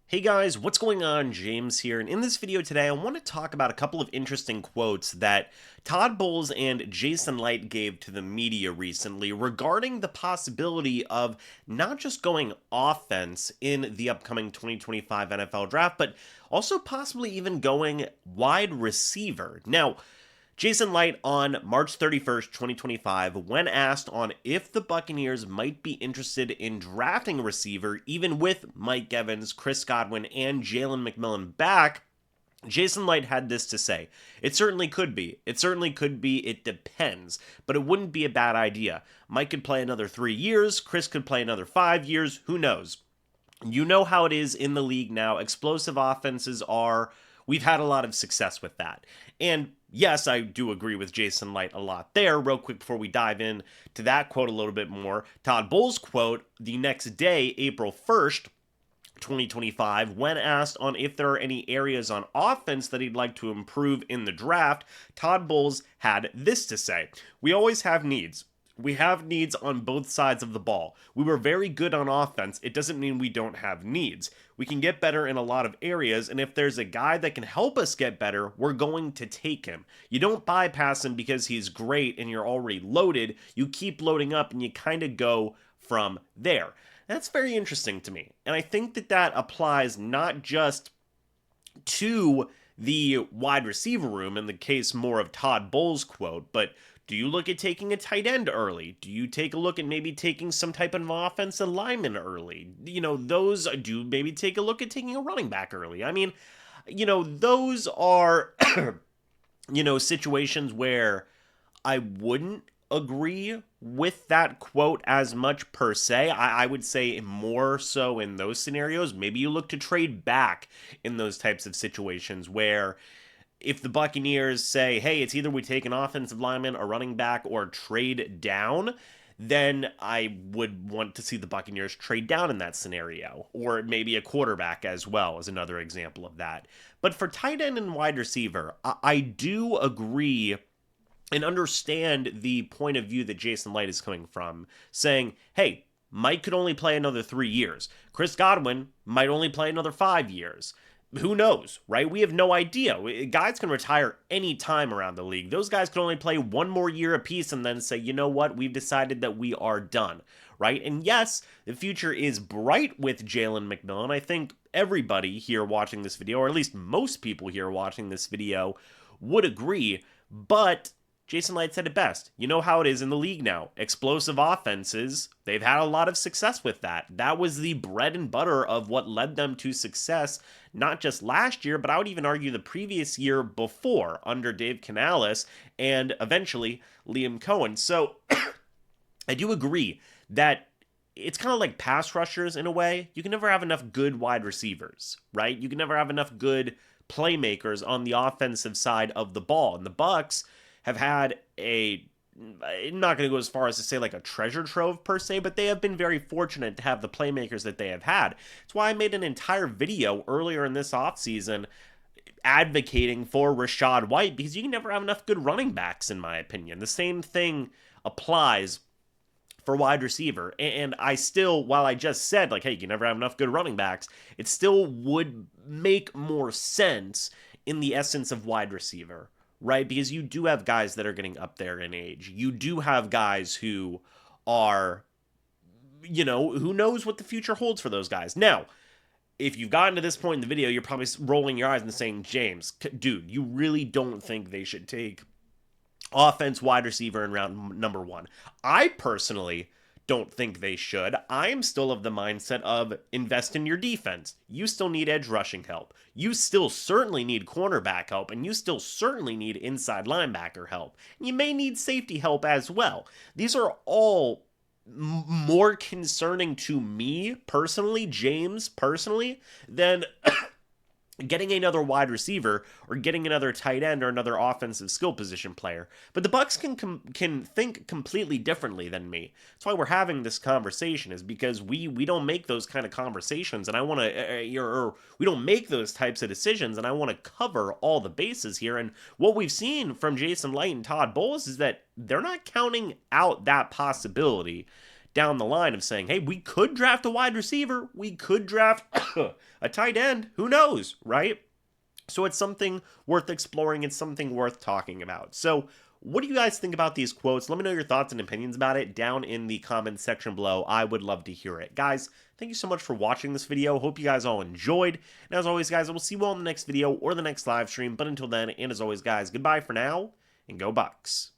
Hey guys, what's going on? James here, and in this video today I want to talk about a couple of interesting quotes that Todd Bowles and Jason Light gave to the media recently regarding the possibility of not just going offense in the upcoming 2025 NFL Draft, but also possibly even going wide receiver. Now, Jason Light on March 31st, 2025, when asked on if the Buccaneers might be interested in drafting a receiver, even with Mike Evans, Chris Godwin, and Jalen McMillan back, Jason Light had this to say. It certainly could be. It certainly could be. It depends. But it wouldn't be a bad idea. Mike could play another 3 years. Chris could play another 5 years. Who knows? You know how it is in the league now. Explosive offenses are. We've had a lot of success with that. And yes, I do agree with Jason Light a lot there. Real quick before we dive in to that quote a little bit more, Todd Bowles' quote the next day, April 1st, 2025, when asked on if there are any areas on offense that he'd like to improve in the draft, Todd Bowles had this to say: "We always have needs. We have needs on both sides of the ball. We were very good on offense. It doesn't mean we don't have needs. We can get better in a lot of areas, and if there's a guy that can help us get better, we're going to take him. You don't bypass him because he's great and you're already loaded. You keep loading up and you kind of go from there." That's very interesting to me. And I think that that applies not just to the wide receiver room, in the case more of Todd Bowles' quote, but do you look at taking a tight end early? Do you take a look at maybe taking some type of offensive lineman early? Those do maybe take a look at taking a running back early. I mean, those are, situations where I wouldn't agree with that quote as much per se. I would say more so in those scenarios. Maybe you look to trade back in those types of situations where if the Buccaneers say, hey, it's either we take an offensive lineman, a running back, or trade down, then I would want to see the Buccaneers trade down in that scenario. Or maybe a quarterback as well is another example of that. But for tight end and wide receiver, I do agree and understand the point of view that Jason Light is coming from, saying, hey, Mike could only play another 3 years. Chris Godwin might only play another 5 years. Who knows, right? We have no idea. Guys can retire any time around the league. Those guys can only play one more year apiece and then say, you know what, we've decided that we are done, right? And yes, the future is bright with Jalen McMillan. I think everybody here watching this video, or at least most people here watching this video, would agree. But Jason Light said it best. You know how it is in the league now. Explosive offenses, they've had a lot of success with that. That was the bread and butter of what led them to success, not just last year, but I would even argue the previous year before under Dave Canales and eventually Liam Cohen. So I do agree that it's kind of like pass rushers in a way. You can never have enough good wide receivers, right? You can never have enough good playmakers on the offensive side of the ball. And the Bucs have had I'm not going to go as far as to say like a treasure trove per se, but they have been very fortunate to have the playmakers that they have had. That's why I made an entire video earlier in this offseason advocating for Rachaad White, because you can never have enough good running backs, in my opinion. The same thing applies for wide receiver. And I still, while I just said, like, hey, you can never have enough good running backs, it still would make more sense in the essence of wide receiver, right? Because you do have guys that are getting up there in age. You do have guys who are, who knows what the future holds for those guys. Now, if you've gotten to this point in the video, you're probably rolling your eyes and saying, James, dude, you really don't think they should take offense wide receiver in round number 1. I personally don't think they should. I'm still of the mindset of invest in your defense. You still need edge rushing help. You still certainly need cornerback help, and you still certainly need inside linebacker help. You may need safety help as well. These are all more concerning to me personally, James personally, than getting another wide receiver or getting another tight end or another offensive skill position player. But the Bucs can think completely differently than me. That's why we're having this conversation, is because we don't make those kind of conversations, and I want to, or we don't make those types of decisions, and I want to cover all the bases here. And what we've seen from Jason Light and Todd Bowles is that they're not counting out that possibility down the line of saying, hey, we could draft a wide receiver, we could draft a tight end, who knows, right? So it's something worth exploring, it's something worth talking about. So what do you guys think about these quotes? Let me know your thoughts and opinions about it down in the comments section below. I would love to hear it. Guys, thank you so much for watching this video. Hope you guys all enjoyed. And as always, guys, I will see you all in the next video or the next live stream. But until then, and as always, guys, goodbye for now, and go Bucs.